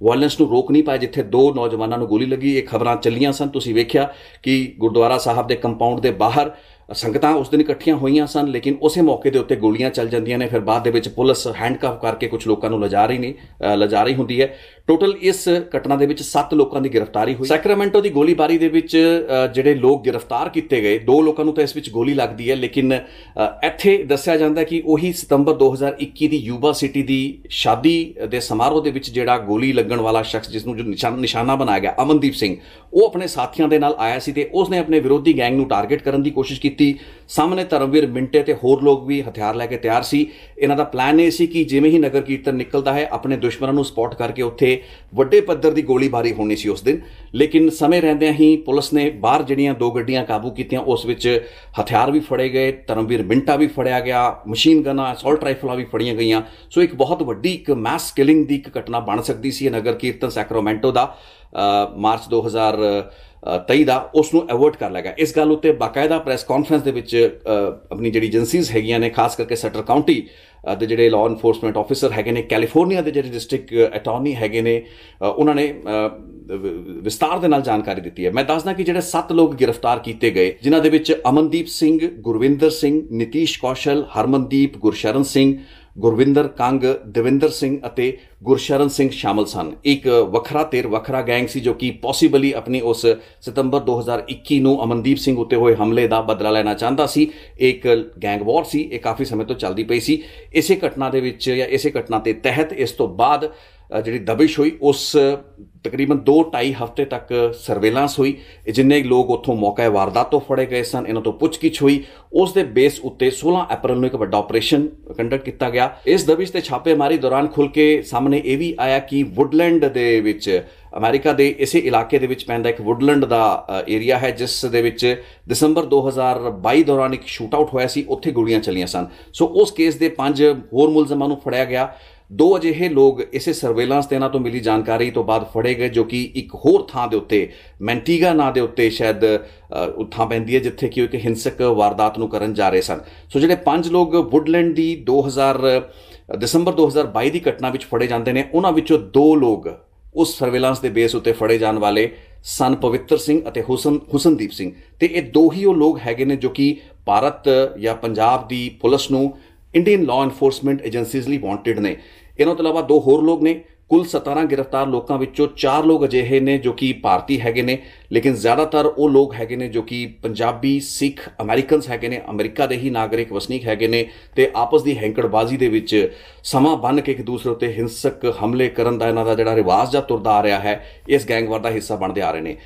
ਵਾਇਲੈਂਸ ਨੂੰ ਰੋਕ ਨਹੀਂ ਪਾਏ ਜਿੱਥੇ 2 ਨੌਜਵਾਨਾਂ ਨੂੰ ਗੋਲੀ ਲੱਗੀ। ਇਹ ਖਬਰਾਂ ਚੱਲੀਆਂ ਸਨ, ਤੁਸੀਂ ਵੇਖਿਆ ਕਿ ਗੁਰਦੁਆਰਾ ਸਾਹਿਬ ਦੇ ਕੰਪਾਊਂਡ ਦੇ ਬਾਹਰ ਸੰਗਤਾਂ ਉਸ ਦਿਨ ਇਕੱਠੀਆਂ ਹੋਈਆਂ ਸਨ, ਲੇਕਿਨ ਉਸੇ ਮੌਕੇ ਦੇ ਉੱਤੇ ਗੋਲੀਆਂ ਚੱਲ ਜਾਂਦੀਆਂ ਨੇ। ਫਿਰ ਬਾਅਦ ਦੇ ਵਿੱਚ ਪੁਲਿਸ ਹੈਂਡਕਫ ਕਰਕੇ ਕੁਝ ਲੋਕਾਂ ਨੂੰ ਲਿਜਾ ਰਹੀ ਹੁੰਦੀ ਹੈ। ਟੋਟਲ ਇਸ ਘਟਨਾ ਦੇ ਵਿੱਚ 7 ਲੋਕਾਂ ਦੀ ਗ੍ਰਿਫਤਾਰੀ ਹੋਈ। ਸੈਕਰਾਮੈਂਟੋ ਦੀ ਗੋਲੀਬਾਰੀ ਦੇ ਵਿੱਚ ਜਿਹੜੇ ਲੋਕ ਗ੍ਰਿਫਤਾਰ ਕੀਤੇ ਗਏ, 2 ਲੋਕਾਂ ਨੂੰ ਤਾਂ ਇਸ ਵਿੱਚ ਗੋਲੀ ਲੱਗਦੀ ਹੈ, ਲੇਕਿਨ ਇੱਥੇ ਦੱਸਿਆ ਜਾਂਦਾ ਕਿ ਉਹੀ ਸਤੰਬਰ 2021 ਦੀ ਯੂਬਾ ਸਿਟੀ ਦੀ ਸ਼ਾਦੀ ਦੇ ਸਮਾਰੋਹ ਦੇ ਵਿੱਚ ਜਿਹੜਾ ਗੋਲੀ ਲੱਗਣ ਵਾਲਾ ਸ਼ਖਸ ਜਿਸ ਨੂੰ ਜੋ ਨਿਸ਼ਾਨਾ ਬਣਾਇਆ ਗਿਆ, ਅਮਨਦੀਪ ਸਿੰਘ, ਉਹ ਆਪਣੇ ਸਾਥੀਆਂ ਦੇ ਨਾਲ ਆਇਆ ਸੀ ਤੇ ਉਸਨੇ ਆਪਣੇ ਵਿਰੋਧੀ ਗੈਂਗ ਨੂੰ ਟਾਰਗੇਟ ਕਰਨ ਦੀ ਕੋਸ਼ਿਸ਼ ਕੀਤੀ। ਸਾਹਮਣੇ ਧਰਮਵੀਰ ਮਿੰਟੇ ਤੇ ਹੋਰ ਲੋਕ ਵੀ ਹਥਿਆਰ ਲੈ ਕੇ ਤਿਆਰ ਸੀ। ਇਹਨਾਂ ਦਾ ਪਲਾਨ ਇਹ ਸੀ ਕਿ ਜਿਵੇਂ ਹੀ ਨਗਰ ਕੀਰਤਨ ਨਿਕਲਦਾ ਹੈ ਆਪਣੇ ਦੁਸ਼ਮਣਾਂ ਨੂੰ ਸਪੌਟ ਕਰਕੇ ਉੱਥੇ ਵੱਡੇ ਪੱਧਰ ਦੀ ਗੋਲੀਬਾਰੀ ਹੋਣੀ ਸੀ ਉਸ ਦਿਨ, ਲੇਕਿਨ ਸਮੇਂ ਰਹਿੰਦਿਆਂ ਹੀ ਪੁਲਿਸ ਨੇ ਬਾਹਰ ਜਿਹੜੀਆਂ 2 ਗੱਡੀਆਂ ਕਾਬੂ ਕੀਤੀਆਂ, ਉਸ ਵਿੱਚ ਹਥਿਆਰ ਵੀ ਫੜੇ ਗਏ, ਧਰਮਵੀਰ ਮਿੰਟਾ ਵੀ ਫੜਿਆ ਗਿਆ, ਮਸ਼ੀਨ ਗਨਾਂ, ਅਸੌਲਟ ਰਾਈਫਲਾਂ ਵੀ ਫੜੀਆਂ ਗਈਆਂ। ਸੋ ਇੱਕ ਬਹੁਤ ਵੱਡੀ ਇੱਕ ਮੈਸ ਕਿਲਿੰਗ ਦੀ ਇੱਕ ਘਟਨਾ ਬਣ ਸਕਦੀ ਸੀ ਨਗਰ ਕੀਰਤਨ ਸੈਕਰਾਮੈਂਟੋ ਦਾ ਮਾਰਚ 2023 ਦਾ, ਉਸ ਨੂੰ ਅਵੋਇਡ ਕਰ ਲਿਆ ਗਿਆ। ਇਸ ਗੱਲ ਉੱਤੇ ਬਾਕਾਇਦਾ ਪ੍ਰੈਸ ਕਾਨਫਰੰਸ ਦੇ ਵਿੱਚ ਆਪਣੀ ਜਿਹੜੀ ਏਜੰਸੀਜ਼ ਹੈਗੀਆਂ ਨੇ, ਖਾਸ ਕਰਕੇ ਸਟਰ ਕਾਊਂਟੀ ਦੇ ਜਿਹੜੇ ਲਾਅ ਇਨਫੋਰਸਮੈਂਟ ਆਫਿਸਰ ਹੈਗੇ ਨੇ, ਕੈਲੀਫੋਰਨੀਆ ਦੇ ਜਿਹੜੇ ਡਿਸਟ੍ਰਿਕਟ ਅਟਾਰਨੀ ਹੈਗੇ ਨੇ, ਉਹਨਾਂ ਨੇ ਵਿਸਤਾਰ ਦੇ ਨਾਲ ਜਾਣਕਾਰੀ ਦਿੱਤੀ ਹੈ। ਮੈਂ ਦੱਸਦਾ ਕਿ ਜਿਹੜੇ 7 ਲੋਕ ਗ੍ਰਿਫਤਾਰ ਕੀਤੇ ਗਏ, ਜਿਨ੍ਹਾਂ ਦੇ ਵਿੱਚ ਅਮਨਦੀਪ ਸਿੰਘ, ਗੁਰਵਿੰਦਰ ਸਿੰਘ, ਨਿਤੀਸ਼ ਕੌਸ਼ਲ, ਹਰਮਨਦੀਪ, ਗੁਰਸ਼ਰਨ ਸਿੰਘ, ਗੁਰਵਿੰਦਰ ਕੰਗ, ਦਵਿੰਦਰ ਸਿੰਘ ਅਤੇ ਗੁਰਸ਼ਰਨ ਸਿੰਘ ਸ਼ਾਮਲ ਸਨ। ਇੱਕ ਵੱਖਰਾ ਧਿਰ, ਵੱਖਰਾ ਗੈਂਗ ਸੀ ਜੋ ਕਿ ਪੋਸੀਬਲੀ ਆਪਣੀ ਉਸ ਸਤੰਬਰ 2021 ਨੂੰ ਅਮਨਦੀਪ ਸਿੰਘ ਉੱਤੇ ਹੋਏ ਹਮਲੇ ਦਾ ਬਦਲਾ ਲੈਣਾ ਚਾਹੁੰਦਾ ਸੀ। ਇੱਕ ਗੈਂਗ ਵਾਰ ਸੀ, ਇਹ ਕਾਫੀ ਸਮੇਂ ਤੋਂ ਚੱਲਦੀ ਪਈ ਸੀ। ਇਸੇ ਘਟਨਾ ਦੇ ਵਿੱਚ ਜਾਂ ਇਸੇ ਘਟਨਾ ਦੇ ਤਹਿਤ ਇਸ ਤੋਂ ਬਾਅਦ ਜਿਹੜੀ ਦਬਿਸ਼ ਹੋਈ, ਉਸ ਤਕਰੀਬਨ 2-2.5 ਹਫ਼ਤੇ ਤੱਕ ਸਰਵੇਲਾਂਸ ਹੋਈ। ਜਿੰਨੇ ਲੋਕ ਉੱਥੋਂ ਮੌਕੇ ਵਾਰਦਾਤ ਤੋਂ ਫੜੇ ਗਏ ਸਨ, ਇਹਨਾਂ ਤੋਂ ਪੁੱਛਗਿੱਛ ਹੋਈ। ਉਸ ਦੇ ਬੇਸ ਉੱਤੇ 16 ਅਪ੍ਰੈਲ ਨੂੰ ਇੱਕ ਵੱਡਾ ਆਪਰੇਸ਼ਨ ਕੰਡਕਟ ਕੀਤਾ ਗਿਆ। ਇਸ ਦਬਿਸ਼ ਤੇ ਛਾਪੇਮਾਰੀ ਦੌਰਾਨ ਖੁੱਲ੍ਹ ਕੇ ਸਾਹਮਣੇ ਇਹ ਵੀ ਆਇਆ ਕਿ ਵੁੱਡਲੈਂਡ ਦੇ ਵਿੱਚ, ਅਮਰੀਕਾ ਦੇ ਇਸੇ ਇਲਾਕੇ ਦੇ ਵਿੱਚ ਪੈਂਦਾ ਇੱਕ ਵੁੱਡਲੈਂਡ ਦਾ ਏਰੀਆ ਹੈ, ਜਿਸ ਦੇ ਵਿੱਚ ਦਸੰਬਰ 2022 ਦੌਰਾਨ ਇੱਕ ਸ਼ੂਟ ਆਊਟ ਹੋਇਆ ਸੀ, ਉੱਥੇ ਗੋਲੀਆਂ ਚੱਲੀਆਂ ਸਨ। ਸੋ ਉਸ ਕੇਸ ਦੇ 5 ਹੋਰ ਮੁਲਜ਼ਮਾਂ ਨੂੰ ਫੜਿਆ ਗਿਆ। 2 ਅਜਿਹੇ ਲੋਕ ਇਸੇ ਸਰਵੇਲਾਂਸ ਦੇ ਇਹਨਾਂ ਤੋਂ ਮਿਲੀ ਜਾਣਕਾਰੀ ਤੋਂ ਬਾਅਦ ਫੜੇ ਗਏ, ਜੋ ਕਿ ਇੱਕ ਹੋਰ ਥਾਂ ਦੇ ਉੱਤੇ, ਮੈਂਟੀਗਾ ਨਾਂ ਦੇ ਉੱਤੇ ਸ਼ਾਇਦ ਥਾਂ ਪੈਂਦੀ ਹੈ, ਜਿੱਥੇ ਕਿ ਉਹ ਇੱਕ ਹਿੰਸਕ ਵਾਰਦਾਤ ਨੂੰ ਕਰਨ ਜਾ ਰਹੇ ਸਨ। ਸੋ ਜਿਹੜੇ 5 ਲੋਕ ਵੁੱਡਲੈਂਡ ਦੀ ਦਸੰਬਰ 2022 ਦੀ ਘਟਨਾ ਵਿੱਚ ਫੜੇ ਜਾਂਦੇ ਨੇ, ਉਹਨਾਂ ਵਿੱਚੋਂ 2 ਲੋਕ ਉਸ ਸਰਵੇਲਾਂਸ ਦੇ ਬੇਸ ਉੱਤੇ ਫੜੇ ਜਾਣ ਵਾਲੇ ਸਨ, ਪਵਿੱਤਰ ਸਿੰਘ ਅਤੇ ਹੁਸਨਦੀਪ ਸਿੰਘ। ਤੇ ਇਹ 2 ਹੀ ਉਹ ਲੋਕ ਹੈਗੇ ਨੇ ਜੋ ਕਿ ਭਾਰਤ ਜਾਂ ਪੰਜਾਬ ਦੀ ਪੁਲਿਸ ਨੂੰ, ਇੰਡੀਅਨ ਲਾਅ ਇਨਫੋਰਸਮੈਂਟ ਏਜੰਸੀਜ਼ ਲਈ ਵਾਂਟਡ ਨੇ। ਇਹਨਾਂ ਤੋਂ ਇਲਾਵਾ 2 ਹੋਰ ਲੋਕ ਨੇ। ਕੁੱਲ 17 ਗ੍ਰਿਫਤਾਰ ਲੋਕਾਂ ਵਿੱਚੋਂ 4 ਲੋਕ ਅਜਿਹੇ ਨੇ ਜੋ ਕਿ ਭਾਰਤੀ ਹੈਗੇ ਨੇ, ਲੇਕਿਨ ਜ਼ਿਆਦਾਤਰ ਉਹ ਲੋਕ ਹੈਗੇ ਨੇ ਜੋ ਕਿ ਪੰਜਾਬੀ, ਸਿੱਖ, ਅਮਰੀਕਨਸ ਹੈਗੇ ਨੇ, ਅਮਰੀਕਾ ਦੇ ਹੀ ਨਾਗਰਿਕ ਵਸਨੀਕ ਹੈਗੇ ਨੇ, ਤੇ ਆਪਸ ਦੀ ਹੈਂਕੜਬਾਜ਼ੀ ਦੇ ਵਿੱਚ ਸਮਾਂ ਬੰਨ੍ਹ ਕੇ ਇੱਕ ਦੂਸਰੇ ਉੱਤੇ ਹਿੰਸਕ ਹਮਲੇ ਕਰਨ ਦਾ ਇਹਨਾਂ ਦਾ ਜਿਹੜਾ ਰਿਵਾਜ ਜਾਂ ਤੁਰਦਾ ਆ ਰਿਹਾ ਹੈ, ਇਸ ਗੈਂਗਵਾਰ ਦਾ ਹਿੱਸਾ ਬਣਦੇ ਆ ਰਹੇ ਨੇ।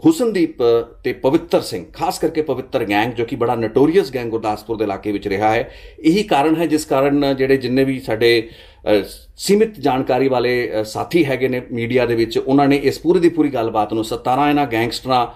ਹੁਸਨਦੀਪ ਤੇ ਪਵਿੱਤਰ ਸਿੰਘ, ਖਾਸ ਕਰਕੇ ਪਵਿੱਤਰ ਗੈਂਗ ਜੋ ਕਿ ਬੜਾ ਨੋਟੋਰੀਅਸ ਗੈਂਗ ਗੁਰਦਾਸਪੁਰ ਦੇ ਇਲਾਕੇ ਵਿੱਚ ਰਿਹਾ ਹੈ, ਇਹੀ ਕਾਰਨ ਹੈ ਜਿਸ ਕਾਰਨ ਜਿੰਨੇ ਵੀ ਸਾਡੇ ਸੀਮਿਤ ਜਾਣਕਾਰੀ ਵਾਲੇ ਸਾਥੀ ਹੈਗੇ ਨੇ ਮੀਡੀਆ ਦੇ ਵਿੱਚ, ਉਹਨਾਂ ਨੇ ਇਸ ਪੂਰੀ ਦੀ ਪੂਰੀ ਗੱਲਬਾਤ ਨੂੰ 17 ਇਹਨਾਂ ਗੈਂਗਸਟਰਾਂ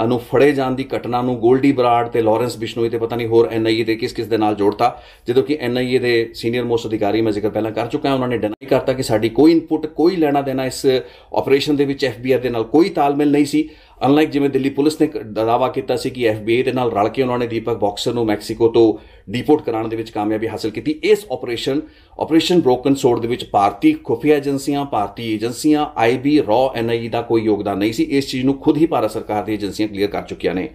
ਨੂੰ ਫੜੇ ਜਾਣ ਦੀ ਘਟਨਾ ਨੂੰ ਗੋਲਡੀ ਬਰਾੜ ਤੇ ਲਾਰੈਂਸ ਬਿਸ਼ਨੋਈ ਤੇ ਪਤਾ ਨਹੀਂ ਹੋਰ NIA ਦੇ ਕਿਸ ਦੇ ਨਾਲ ਜੋੜਤਾ, ਜਦੋਂ ਕਿ NIA ਦੇ ਸੀਨੀਅਰ ਮੋਸਟ ਅਧਿਕਾਰੀ, ਮੈਂ ਜ਼ਿਕਰ ਪਹਿਲਾਂ ਕਰ ਚੁੱਕਾ, ਉਹਨਾਂ ਨੇ ਡਿਨਾਈ ਕਰਤਾ ਕਿ ਸਾਡੀ ਕੋਈ ਇਨਪੁਟ, ਕੋਈ ਲੈਣਾ ਦੇਣਾ ਇਸ ਆਪਰੇਸ਼ਨ ਦੇ ਵਿੱਚ FBI ਦੇ ਨਾਲ ਕੋਈ ਤਾਲਮੇਲ ਨਹੀਂ ਸੀ। ਅਨਲਾਈਕ ਜਿਵੇਂ ਦਿੱਲੀ ਪੁਲਿਸ ਨੇ ਦਾਅਵਾ ਕੀਤਾ ਸੀ ਕਿ FBI ਦੇ ਨਾਲ ਰਲ ਕੇ ਉਹਨਾਂ ਨੇ ਦੀਪਕ ਬਾਕਸਰ ਨੂੰ ਮੈਕਸੀਕੋ ਤੋਂ ਡੀਪੋਰਟ ਕਰਾਉਣ ਦੇ ਵਿੱਚ ਕਾਮਯਾਬੀ ਹਾਸਲ ਕੀਤੀ। ਇਸ ਆਪਰੇਸ਼ਨ ਬ੍ਰੋਕਨ ਸੋਰਡ ਦੇ ਵਿੱਚ ਭਾਰਤੀ ਖੁਫੀਆ ਏਜੰਸੀਆਂ, ਭਾਰਤੀ ਏਜੰਸੀਆਂ, IB, RAW, NIA ਦਾ ਕੋਈ ਯੋਗਦਾਨ ਨਹੀਂ ਸੀ। ਇਸ ਚੀਜ਼ ਨੂੰ ਖੁਦ ਹੀ ਭਾਰਤ ਸਰਕਾਰ ਦੀ ਏਜੰਸੀਆਂ ਕਲੀਅਰ ਕਰ ਚੁੱਕੀਆਂ ਨੇ।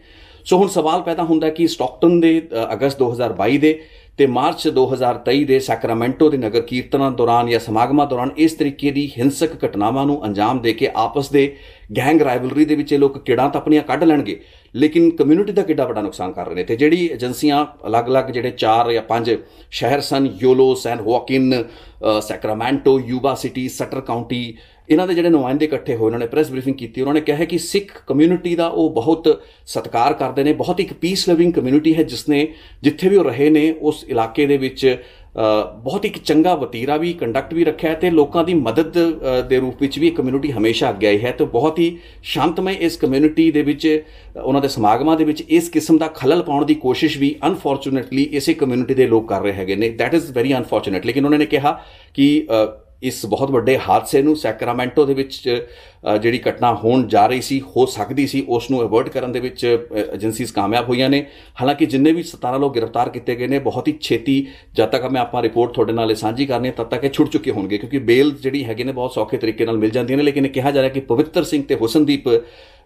ਸੋ ਹੁਣ ਸਵਾਲ ਪੈਦਾ ਹੁੰਦਾ ਕਿ ਸਟਾਕਟਨ ਦੇ ਅਗਸਤ 2022 ਦੇ ਤੇ ਮਾਰਚ 2023 ਦੇ ਸੈਕਰਾਮੈਂਟੋ ਦੇ ਨਗਰ ਕੀਰਤਨਾਂ ਦੌਰਾਨ ਜਾਂ ਸਮਾਗਮਾਂ ਦੌਰਾਨ ਇਸ ਤਰੀਕੇ ਦੀ ਹਿੰਸਕ ਘਟਨਾਵਾਂ ਨੂੰ ਅੰਜਾਮ ਦੇ ਕੇ ਆਪਸ ਦੇ ਗੈਂਗ ਰਾਈਵਲਰੀ ਦੇ ਵਿੱਚ ਇਹ ਲੋਕ ਕਿਹੜਾਂ ਤਾਂ ਆਪਣੀਆਂ ਕੱਢ ਲੈਣਗੇ, ਲੇਕਿਨ ਕਮਿਊਨਿਟੀ ਦਾ ਕਿੱਡਾ ਵੱਡਾ ਨੁਕਸਾਨ ਕਰ ਰਹੇ ਨੇ। ਤੇ ਜਿਹੜੀ ਏਜੰਸੀਆਂ ਅਲੱਗ-ਅਲੱਗ ਜਿਹੜੇ 4 ਜਾਂ 5 ਸ਼ਹਿਰ ਸਨ, ਯੋਲੋ, ਸੈਨ ਹੋਆਕਿਨ, ਸੈਕਰਾਮੈਂਟੋ, ਯੂਬਾ ਸਿਟੀ, ਸਟਰ ਕਾਊਂਟੀ, ਇਹਨਾਂ ਦੇ ਜਿਹੜੇ ਨੁਮਾਇੰਦੇ ਇਕੱਠੇ ਹੋਏ, ਉਹਨਾਂ ਨੇ ਪ੍ਰੈਸ ਬਰੀਫਿੰਗ ਕੀਤੀ। ਉਹਨਾਂ ਨੇ ਕਿਹਾ ਕਿ ਸਿੱਖ ਕਮਿਊਨਿਟੀ ਦਾ ਉਹ ਬਹੁਤ ਸਤਿਕਾਰ ਕਰਦੇ ਨੇ, ਬਹੁਤ ਇੱਕ ਪੀਸ ਲਵਿੰਗ ਕਮਿਊਨਿਟੀ ਹੈ, ਜਿਸਨੇ ਜਿੱਥੇ ਵੀ ਉਹ ਰਹੇ ਨੇ ਉਸ ਇਲਾਕੇ ਦੇ ਵਿੱਚ ਬਹੁਤ ਇੱਕ ਚੰਗਾ ਵਤੀਰਾ ਵੀ ਕੰਡਕਟ ਵੀ ਰੱਖਿਆ ਤੇ ਲੋਕਾਂ ਦੀ ਮਦਦ ਦੇ ਰੂਪ ਵਿੱਚ ਵੀ ਕਮਿਊਨਿਟੀ ਹਮੇਸ਼ਾ ਅੱਗੇ ਆਈ ਹੈ ਤੇ ਬਹੁਤ ਹੀ ਸ਼ਾਂਤਮਈ ਇਸ ਕਮਿਊਨਿਟੀ ਦੇ ਵਿੱਚ ਉਹਨਾਂ ਦੇ ਸਮਾਗਮਾਂ ਦੇ ਵਿੱਚ ਇਸ ਕਿਸਮ ਦਾ ਖਲਲ ਪਾਉਣ ਦੀ ਕੋਸ਼ਿਸ਼ ਵੀ ਅਨਫੋਰਚੂਨੇਟਲੀ ਇਸੇ ਕਮਿਊਨਿਟੀ ਦੇ ਲੋਕ ਕਰ ਰਹੇ ਹੈਗੇ ਨੇ। That is very unfortunate. ਲੇਕਿਨ ਉਹਨਾਂ ਨੇ ਕਿਹਾ ਕਿ ਇਸ ਬਹੁਤ ਵੱਡੇ ਹਾਦਸੇ ਨੂੰ ਸੈਕਰਾਮੈਂਟੋ ਦੇ ਵਿੱਚ ਜਿਹੜੀ ਘਟਨਾ ਹੋਣ ਜਾ ਰਹੀ ਸੀ, ਹੋ ਸਕਦੀ ਸੀ, ਉਸ ਨੂੰ ਅਵੋਇਡ ਕਰਨ ਦੇ ਵਿੱਚ ਏਜੰਸੀਜ਼ ਕਾਮਯਾਬ ਹੋਈਆਂ ਨੇ। ਹਾਲਾਂਕਿ ਜਿੰਨੇ ਵੀ 17 ਲੋਕ ਗ੍ਰਿਫਤਾਰ ਕੀਤੇ ਗਏ ਨੇ ਬਹੁਤ ਹੀ ਛੇਤੀ, ਜਦ ਤੱਕ ਮੈਂ ਆਪਾਂ ਰਿਪੋਰਟ ਤੁਹਾਡੇ ਨਾਲ ਸਾਂਝੀ ਕਰਨੀ ਹੈ ਤਦ ਤੱਕ ਇਹ ਛੁੱਟ ਚੁੱਕੇ ਹੋਣਗੇ, ਕਿਉਂਕਿ ਬੇਲ ਜਿਹੜੀ ਹੈਗੇ ਨੇ ਬਹੁਤ ਸੌਖੇ ਤਰੀਕੇ ਨਾਲ ਮਿਲ ਜਾਂਦੀਆਂ ਨੇ। ਲੇਕਿਨ ਇਹ ਕਿਹਾ ਜਾ ਰਿਹਾ ਕਿ ਪਵਿੱਤਰ ਸਿੰਘ ਤੇ ਹੁਸਨਦੀਪ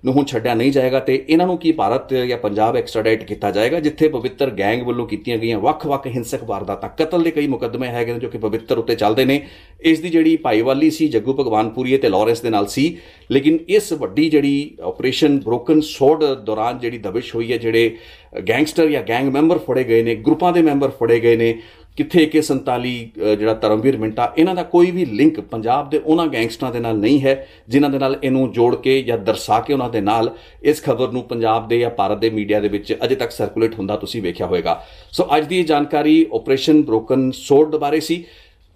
ਨੂੰ ਹੁਣ ਛੱਡਿਆ ਨਹੀਂ ਜਾਏਗਾ ਤੇ ਇਹਨਾਂ ਨੂੰ ਕੀ ਭਾਰਤ ਜਾਂ ਪੰਜਾਬ ਐਕਸਟ੍ਰਾਡਾਈਟ ਕੀਤਾ ਜਾਏਗਾ, ਜਿੱਥੇ ਪਵਿੱਤਰ ਗੈਂਗ ਵੱਲੋਂ ਕੀਤੀਆਂ ਗਈਆਂ ਵੱਖ-ਵੱਖ ਹਿੰਸਕ ਵਾਰਦਾਤਾਂ, ਕਤਲ ਦੇ ਕਈ ਮੁਕੱਦਮੇ ਹੈਗੇ ਨੇ ਜੋ ਕਿ ਪਵਿੱਤਰ ਉੱਤੇ ਚੱਲਦੇ ਨੇ। ਇਸ ਦੀ ਜਿਹੜੀ ਭਾਈਵਾਲੀ ਸੀ ਜੱਗੂ ਭਗਵਾਨਪੁਰੀਏ ਤੇ ਲਾਰੈਂਸ ਦੇ ਨਾਲ ਸੀ। ਲੇਕਿਨ ਇਸ ਵੱਡੀ ਜਿਹੜੀ ਆਪਰੇਸ਼ਨ ਬ੍ਰੋਕਨ ਸੋਰਡ ਦੌਰਾਨ ਜਿਹੜੀ ਦਬਿਸ਼ ਹੋਈ ਹੈ, ਜਿਹੜੇ ਗੈਂਗਸਟਰ ਜਾਂ ਗੈਂਗ ਮੈਂਬਰ ਫੜੇ ਗਏ ਨੇ, ਗਰੁੱਪਾਂ ਦੇ ਮੈਂਬਰ ਫੜੇ ਗਏ ਨੇ, ਕਿੱਥੇ AK-47 ਜਿਹੜਾ ਧਰਮਵੀਰ ਮਿੰਟਾ, ਇਹਨਾਂ ਦਾ ਕੋਈ ਵੀ ਲਿੰਕ ਪੰਜਾਬ ਦੇ ਉਹਨਾਂ ਗੈਂਗਸਟਰਾਂ ਦੇ ਨਾਲ ਨਹੀਂ ਹੈ ਜਿਨ੍ਹਾਂ ਦੇ ਨਾਲ ਇਹਨੂੰ ਜੋੜ ਕੇ ਜਾਂ ਦਰਸਾ ਕੇ ਉਹਨਾਂ ਦੇ ਨਾਲ ਇਸ ਖਬਰ ਨੂੰ ਪੰਜਾਬ ਦੇ ਜਾਂ ਭਾਰਤ ਦੇ ਮੀਡੀਆ ਦੇ ਵਿੱਚ ਅਜੇ ਤੱਕ ਸਰਕੂਲੇਟ ਹੁੰਦਾ ਤੁਸੀਂ ਵੇਖਿਆ ਹੋਵੇਗਾ। ਸੋ ਅੱਜ ਦੀ ਇਹ ਜਾਣਕਾਰੀ ਆਪਰੇਸ਼ਨ ਬ੍ਰੋਕਨ ਸੋਰਡ ਬਾਰੇ ਸੀ।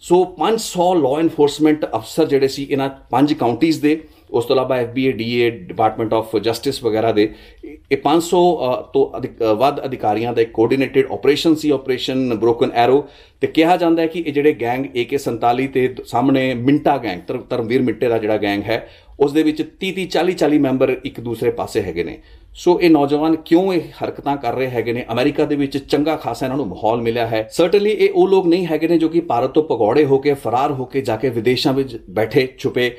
ਸੋ 500 ਲਾਅ ਇਨਫੋਰਸਮੈਂਟ ਅਫਸਰ ਜਿਹੜੇ ਸੀ ਇਹਨਾਂ 5 ਕਾਉਂਟੀਜ਼ ਦੇ, ਉਸ ਤੋਂ ਇਲਾਵਾ FBA, DA, department of justice ਵਗੈਰਾ ਦੇ, ਇਹ 500 ਤੋਂ ਵੱਧ ਅਧਿਕਾਰੀਆਂ ਦਾ ਇੱਕ ਕੋਆਰਡੀਨੇਟਿਡ ਆਪਰੇਸ਼ਨ ਸੀ, ਆਪਰੇਸ਼ਨ ਬ੍ਰੋਕਨ ਐਰੋ। ਤੇ ਕਿਹਾ ਜਾਂਦਾ ਹੈ ਕਿ ਇਹ ਜਿਹੜੇ ਗੈਂਗ AK-47 ਤੇ ਸਾਹਮਣੇ ਮਿੰਟਾ ਗੈਂਗ, ਧਰਮਵੀਰ ਮਿੰਟੇ ਦਾ ਜਿਹੜਾ ਗੈਂਗ ਹੈ, ਉਸ ਦੇ ਵਿੱਚ 30-30, 40-40 ਮੈਂਬਰ ਇੱਕ ਦੂਸਰੇ ਪਾਸੇ ਹੈਗੇ ਨੇ। ਸੋ ਇਹ ਨੌਜਵਾਨ ਕਿਉਂ ਇਹ ਹਰਕਤਾਂ ਕਰ ਰਹੇ ਹੈਗੇ ਨੇ? ਅਮਰੀਕਾ ਦੇ ਵਿੱਚ ਚੰਗਾ ਖਾਸਾ ਇਹਨਾਂ ਨੂੰ ਮਾਹੌਲ ਮਿਲਿਆ ਹੈ। ਸਰਟਨਲੀ ਇਹ ਉਹ ਲੋਕ ਨਹੀਂ ਹੈਗੇ ਨੇ ਜੋ ਕਿ ਭਾਰਤ ਤੋਂ ਭਗੌੜੇ ਹੋ ਕੇ, ਫਰਾਰ ਹੋ ਕੇ ਜਾ ਕੇ ਵਿਦੇਸ਼ਾਂ ਵਿੱਚ ਬੈਠੇ ਛੁਪੇ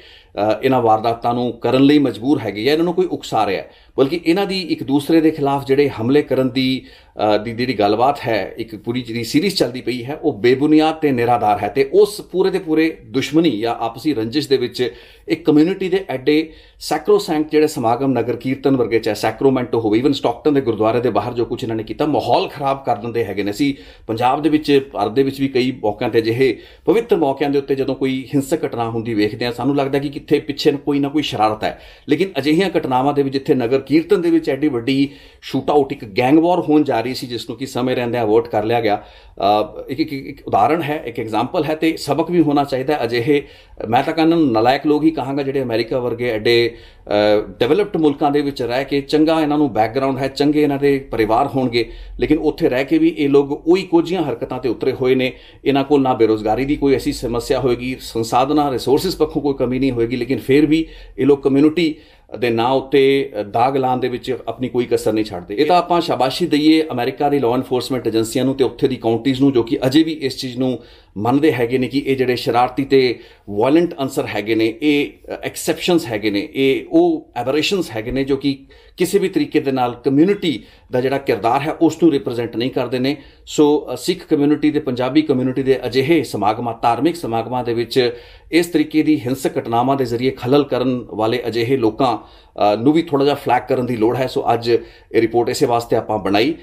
ਇਹਨਾਂ ਵਾਰਦਾਤਾਂ ਨੂੰ ਕਰਨ ਲਈ ਮਜਬੂਰ ਹੈਗੇ ਜਾਂ ਇਹਨਾਂ ਨੂੰ ਕੋਈ ਉਕਸਾ ਰਿਹਾ, ਬਲਕਿ ਇਹਨਾਂ ਦੀ ਇੱਕ ਦੂਸਰੇ ਦੇ ਖਿਲਾਫ ਜਿਹੜੇ ਹਮਲੇ ਕਰਨ ਦੀ ਜਿਹੜੀ ਗੱਲਬਾਤ ਹੈ, ਇੱਕ ਪੂਰੀ ਜਿਹੜੀ ਸੀਰੀਜ਼ ਚੱਲਦੀ ਪਈ ਹੈ, ਉਹ ਬੇਬੁਨਿਆਦ ਤੇ ਨਿਰਾਧਾਰ ਹੈ। ਤੇ ਉਸ ਪੂਰੇ ਦੇ ਪੂਰੇ ਦੁਸ਼ਮਣੀ ਜਾਂ ਆਪਸੀ ਰੰਜਿਸ਼ ਦੇ ਵਿੱਚ ਇੱਕ ਕਮਿਊਨਿਟੀ ਦੇ ਐਡੇ ਸੈਕਰੋਸੈਂਕਟ ਜਿਹੜੇ ਸਮਾਗਮ, ਨਗਰ ਕੀਰਤਨ ਵਰਗੇ, ਚਾਹੇ ਸੈਕਰੋਮੈਂਟੋ ਹੋਵੇ, ਈਵਨ ਸਟਾਕਟਨ ਦੇ ਗੁਰਦੁਆਰੇ ਦੇ ਬਾਹਰ ਜੋ ਕੁਝ ਇਹਨਾਂ ਨੇ ਕੀਤਾ, ਮਾਹੌਲ ਖਰਾਬ ਕਰ ਦਿੰਦੇ ਹੈਗੇ ਨੇ। ਅਸੀਂ ਪੰਜਾਬ ਦੇ ਵਿੱਚ, ਭਾਰਤ ਦੇ ਵਿੱਚ ਵੀ ਕਈ ਮੌਕਿਆਂ ਤੇ ਅਜਿਹੇ ਪਵਿੱਤਰ ਮੌਕਿਆਂ ਦੇ ਉੱਤੇ ਜਦੋਂ ਕੋਈ ਹਿੰਸਕ ਘਟਨਾ ਹੁੰਦੀ ਵੇਖਦੇ ਹਾਂ, ਸਾਨੂੰ ਲੱਗਦਾ ਕਿ ਕਿੱਥੇ ਪਿੱਛੇ ਕੋਈ ਨਾ ਕੋਈ ਸ਼ਰਾਰਤ ਹੈ। ਲੇਕਿਨ ਅਜਿਹੀਆਂ ਘਟਨਾਵਾਂ ਦੇ ਵਿੱਚ ਜਿੱਥੇ ਨਗਰ ਕੀਰਤਨ ਦੇ ਵਿੱਚ ਐਡੀ ਵੱਡੀ ਸ਼ੂਟ ਆਊਟ, ਇੱਕ ਗੈਂਗ ਵਾਰ ਹੋਣ ਜਾ ਰਹੀ ਸੀ, ਜਿਸ ਨੂੰ ਕਿ ਸਮੇਂ ਰਹਿੰਦਿਆਂ ਅਵੋਇਡ ਕਰ ਲਿਆ ਗਿਆ, ਇੱਕ ਉਦਾਹਰਣ ਹੈ, ਇੱਕ ਐਗਜ਼ਾਮਪਲ ਹੈ ਤੇ ਸਬਕ ਵੀ ਹੋਣਾ ਚਾਹੀਦਾ ਹੈ। ਅਜਿਹੇ ਮੈਂ ਤਾਂ ਕਹਿੰਦਾ ਨਲਾਇਕ ਲੋਕ ਹੀ ਕਹਾਂਗਾ ਜਿਹੜੇ ਅਮਰੀਕਾ ਵਰਗੇ ਐਡੇ ਡਿਵੈਲਪਡ ਮੁਲਕਾਂ ਦੇ ਵਿੱਚ ਰਹਿ ਕੇ, ਚੰਗਾ ਇਹਨਾਂ ਨੂੰ ਬੈਕਗ੍ਰਾਉਂਡ ਹੈ, ਚੰਗੇ ਇਹਨਾਂ ਦੇ ਪਰਿਵਾਰ ਹੋਣਗੇ, ਲੇਕਿਨ ਉੱਥੇ ਰਹਿ ਕੇ ਵੀ ਇਹ ਲੋਕ ਉਹੀ ਕੁਝੀਆਂ ਹਰਕਤਾਂ ਤੇ ਉਤਰੇ ਹੋਏ ਨੇ। ਇਹਨਾਂ ਕੋਲ ਨਾ ਬੇਰੁਜ਼ਗਾਰੀ ਦੀ ਕੋਈ ਐਸੀ ਸਮੱਸਿਆ ਹੋਏਗੀ, ਸੰਸਾਧਨਾਂ ਰਿਸੋਰਸਿਸ ਪੱਖੋਂ ਕੋਈ ਕਮੀ ਨਹੀਂ ਹੋਏਗੀ, ਲੇਕਿਨ ਫਿਰ ਵੀ ਇਹ ਲੋਕ ਕਮਿਊਨਿਟੀ ਦੇ ਨਾਂ ਉੱਤੇ ਦਾਗ ਲਾਉਣ ਦੇ ਵਿੱਚ ਆਪਣੀ ਕੋਈ ਕਸਰ ਨਹੀਂ ਛੱਡਦੇ। ਇਹ ਤਾਂ ਆਪਾਂ ਸ਼ਾਬਾਸ਼ੀ ਦਈਏ ਅਮਰੀਕਾ ਦੀ ਲਾਅ ਇਨਫੋਰਸਮੈਂਟ ਏਜੰਸੀਆਂ ਨੂੰ ਤੇ ਉੱਥੇ ਦੀ ਕਾਉਂਟੀਜ਼ ਨੂੰ, ਜੋ ਕਿ ਅਜੇ ਵੀ ਇਸ ਚੀਜ਼ ਨੂੰ ਮੰਨਦੇ ਹੈਗੇ ਨੇ ਕਿ ਇਹ ਜਿਹੜੇ ਸ਼ਰਾਰਤੀ ਤੇ ਵਾਇਲੈਂਟ ਅਨਸਰ ਹੈਗੇ ਨੇ, ਇਹ ਐਕਸੈਪਸ਼ਨਸ ਹੈਗੇ ਨੇ, ਇਹ ਉਹ ਐਬਰੇਸ਼ਨਸ ਹੈਗੇ ਨੇ ਜੋ ਕਿ ਕਿਸੇ ਵੀ ਤਰੀਕੇ ਦੇ ਨਾਲ ਕਮਿਊਨਿਟੀ ਦਾ ਜਿਹੜਾ ਕਿਰਦਾਰ ਹੈ ਉਸ ਨੂੰ ਰਿਪਰੈਜ਼ੈਂਟ ਨਹੀਂ ਕਰਦੇ ਨੇ। ਸੋ ਸਿੱਖ ਕਮਿਊਨਿਟੀ ਤੇ ਪੰਜਾਬੀ ਕਮਿਊਨਿਟੀ ਦੇ ਅਜਿਹੇ ਸਮਾਗਮਾਂ, ਧਾਰਮਿਕ ਸਮਾਗਮਾਂ ਦੇ ਵਿੱਚ ਇਸ ਤਰੀਕੇ ਦੀ ਹਿੰਸਕ ਘਟਨਾਵਾਂ ਦੇ ਜ਼ਰੀਏ ਖਲਲ ਕਰਨ ਵਾਲੇ ਅਜਿਹੇ ਲੋਕਾਂ ਨੂੰ ਵੀ ਥੋੜਾ ਜਿਹਾ ਫਲੈਗ ਕਰਨ ਦੀ ਲੋੜ ਹੈ। ਸੋ ਅੱਜ ਇਹ ਰਿਪੋਰਟ ਇਸੇ ਵਾਸਤੇ ਆਪਾਂ ਬਣਾਈ।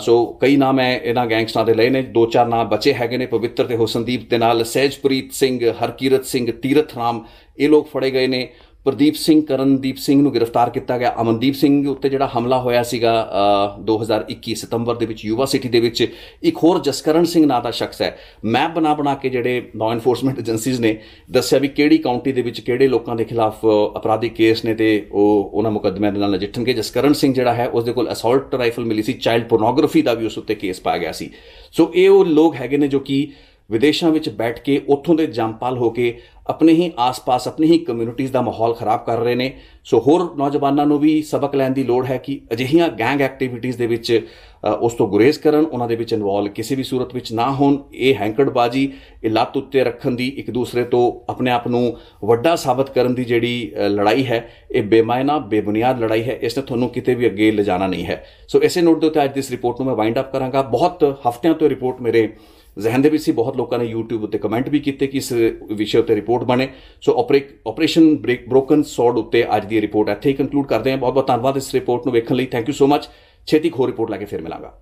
ਸੋ ਕਈ ਨਾਮ ਮੈਂ ਇਹਨਾਂ ਗੈਂਗਸਟਰਾਂ ਦੇ ਲਏ ਨੇ, 2-4 ਨਾਮ ਬਚੇ ਹੈਗੇ ਨੇ, ਪਵਿੱਤਰ ਤੇ ਹੁਸਨਦੀਪ ਦੇ ਨਾਲ ਸਹਿਜਪ੍ਰੀਤ ਸਿੰਘ, ਹਰਕੀਰਤ ਸਿੰਘ, ਤੀਰਥ ਰਾਮ, ਇਹ ਲੋਕ ਫੜੇ ਗਏ ਨੇ। ਪ੍ਰਦੀਪ ਸਿੰਘ, ਕਰਨਦੀਪ ਸਿੰਘ ਨੂੰ ਗ੍ਰਿਫਤਾਰ ਕੀਤਾ ਗਿਆ। ਅਮਨਦੀਪ ਸਿੰਘ ਉੱਤੇ ਜਿਹੜਾ ਹਮਲਾ ਹੋਇਆ ਸੀਗਾ 2021 ਸਤੰਬਰ ਦੇ ਵਿੱਚ ਯੂਵਾ ਸਿਟੀ ਦੇ ਵਿੱਚ, ਇੱਕ ਹੋਰ ਜਸਕਰਨ ਸਿੰਘ ਨਾਂ ਦਾ ਸ਼ਖਸ ਹੈ, ਮੈਪ ਬਣਾ ਕੇ ਜਿਹੜੇ ਲਾਅ ਇਨਫੋਰਸਮੈਂਟ ਏਜੰਸੀਜ਼ ਨੇ ਦੱਸਿਆ ਵੀ ਕਿਹੜੀ ਕਾਉਂਟੀ ਦੇ ਵਿੱਚ ਕਿਹੜੇ ਲੋਕਾਂ ਦੇ ਖਿਲਾਫ ਅਪਰਾਧਿਕ ਕੇਸ ਨੇ ਤੇ ਉਹ ਉਹਨਾਂ ਮੁਕੱਦਮਿਆਂ ਦੇ ਨਾਲ ਨਜਿੱਠਣਗੇ। ਜਸਕਰਨ ਸਿੰਘ ਜਿਹੜਾ ਹੈ ਉਸ ਦੇ ਕੋਲ ਅਸੌਲਟ ਰਾਈਫਲ ਮਿਲੀ ਸੀ, ਚਾਈਲਡ ਪੋਰਨੋਗ੍ਰਾਫੀ ਦਾ ਵੀ ਉਸ ਉੱਤੇ ਕੇਸ ਪਾਇਆ ਗਿਆ ਸੀ। ਸੋ ਇਹ ਉਹ ਲੋਕ ਹੈਗੇ ਨੇ ਜੋ ਕਿ ਵਿਦੇਸ਼ਾਂ ਵਿੱਚ ਬੈਠ ਕੇ ਉੱਥੋਂ ਦੇ ਜੰਪਾਲ ਹੋ ਕੇ ਆਪਣੇ ਹੀ ਆਸ-ਪਾਸ, ਆਪਣੀ ਹੀ ਕਮਿਊਨਿਟੀਜ਼ ਦਾ ਮਾਹੌਲ ਖਰਾਬ ਕਰ ਰਹੇ ਨੇ। ਸੋ ਹੋਰ ਨੌਜਵਾਨਾਂ ਨੂੰ ਵੀ ਸਬਕ ਲੈਣ ਦੀ ਲੋੜ ਹੈ ਕਿ ਅਜਿਹੀਆਂ ਗੈਂਗ ਐਕਟੀਵਿਟੀਜ਼ ਦੇ ਵਿੱਚ ਉਸ ਤੋਂ ਗੁਰੇਜ਼ ਕਰਨ, ਉਹਨਾਂ ਦੇ ਵਿੱਚ ਇਨਵੋਲਵ ਕਿਸੇ ਵੀ ਸੂਰਤ ਵਿੱਚ ਨਾ ਹੋਣ। ਇਹ ਹੈਂਕੜਬਾਜ਼ੀ, ਇਹ ਲੱਤ ਉੱਤੇ ਰੱਖਣ ਦੀ, ਇੱਕ ਦੂਸਰੇ ਤੋਂ ਆਪਣੇ ਆਪ ਨੂੰ ਵੱਡਾ ਸਾਬਤ ਕਰਨ ਦੀ ਜਿਹੜੀ ਲੜਾਈ ਹੈ, ਇਹ ਬੇਮਾਇਨਾ, ਬੇਬੁਨਿਆਦ ਲੜਾਈ ਹੈ। ਇਸ ਨੇ ਤੁਹਾਨੂੰ ਕਿਤੇ ਵੀ ਅੱਗੇ ਲਿਜਾਣਾ ਨਹੀਂ ਹੈ। ਸੋ ਇਸੇ ਨੋਟ ਦੇ ਉੱਤੇ ਅੱਜ ਦੀ ਇਸ ਰਿਪੋਰਟ ਨੂੰ ਮੈਂ ਵਾਈਂਡ ਅਪ ਕਰਾਂਗਾ। ਬਹੁਤ ਹਫ਼ਤਿਆਂ ਤੋਂ ਰਿਪੋਰਟ ਮੇਰੇ ਜ਼ਹਿਨ ਦੇ ਵਿੱਚ ਸੀ, ਬਹੁਤ ਲੋਕਾਂ ਨੇ YouTube ਉੱਤੇ ਕਮੈਂਟ ਵੀ ਕੀਤੇ ਕਿ ਇਸ ਵਿਸ਼ੇ ਉੱਤੇ ਰਿਪੋਰਟ ਬਣੇ। ਸੋ ਆਪਰੇਸ਼ਨ ਬ੍ਰੋਕਨ ਸੋਰਡ ਉੱਤੇ ਅੱਜ ਦੀ ਰਿਪੋਰਟ ਇੱਥੇ ਹੀ ਕੰਕਲੂਡ ਕਰਦੇ ਹਾਂ। ਬਹੁਤ ਬਹੁਤ ਧੰਨਵਾਦ ਇਸ ਰਿਪੋਰਟ ਨੂੰ ਵੇਖਣ ਲਈ। Thank you so much. ਛੇਤੀ ਇੱਕ ਹੋਰ ਰਿਪੋਰਟ ਲੈ ਕੇ ਫਿਰ ਮਿਲਾਂਗਾ।